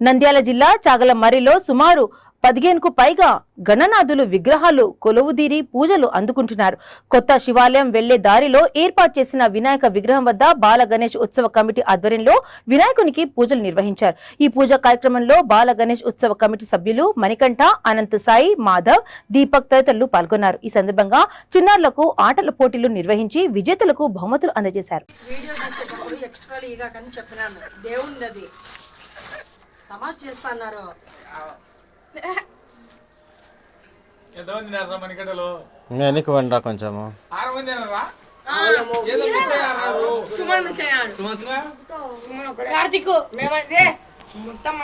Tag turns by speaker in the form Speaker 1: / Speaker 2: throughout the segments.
Speaker 1: నంద్యాల జిల్లా చాగలమర్రిలో సుమారు 15కు పైగా గణనాథులు విగ్రహాలు కొలువుదీరి పూజలు అందుకుంటున్నారు. కొత్త శివాలయం వెళ్లే దారిలో ఏర్పాటు చేసిన వినాయక విగ్రహం వద్ద బాల గణేష్ ఉత్సవ కమిటీ ఆధ్వర్యంలో వినాయకునికి పూజలు నిర్వహించారు. ఈ పూజా కార్యక్రమంలో బాల గణేష్ ఉత్సవ కమిటీ సభ్యులు మణికంఠ, అనంత్ సాయి, మాధవ్, దీపక్ తదితరులు పాల్గొన్నారు. ఈ సందర్భంగా చిన్నారులకు ఆటల పోటీలు నిర్వహించి విజేతలకు బహుమతులు అందజేశారు.
Speaker 2: తమాష చేస్తున్నారు.
Speaker 3: వెనక్కి వండిరా కొంచెము.
Speaker 2: కార్తిక్ మొత్తం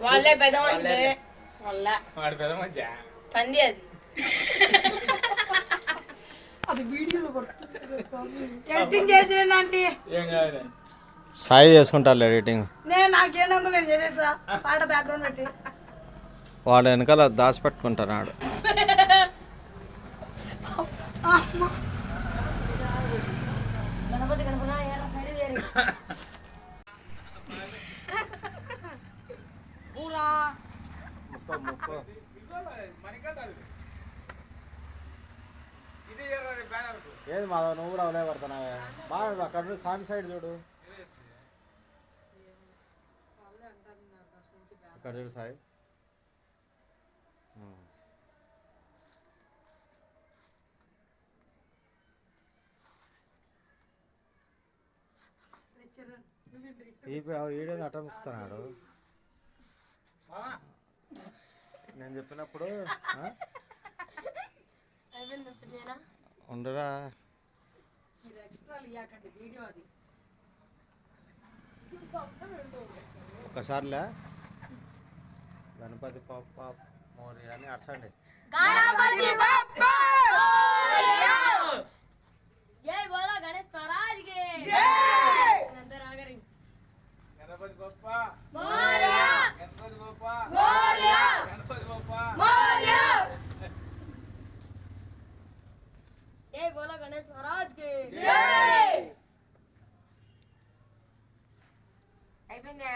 Speaker 2: వాళ్ళే పెద్దవాళ్ళే పంది అది అది వీడియోలో ఎడిటింగ్ చేసేనంటే
Speaker 3: సాయి చేసుకుంటారు ఎడిటింగ్.
Speaker 2: నేను నాకేనందుకు నేను చేసేసా పాట బ్యాక్గ్రౌండ్ పెట్టి
Speaker 3: వాడు వెనకాల దాచిపెట్టుకుంటున్నాడు.
Speaker 2: గణపతి గణపతి
Speaker 3: ఏది మాధవ్, నువ్వు కూడా అవలే పడుతున్నావే. బాగా అక్కడ సామి సైడ్ చూడు, ఇక్కడ చూడు సాయి. ఈడేది అట్ట ముక్కుతున్నాడు. నేను చెప్పినప్పుడు ఉండరా ఒక్కసారిలే గణపతి పప్ప మోరి అని అర్చండి.
Speaker 2: అయిపోయిందా?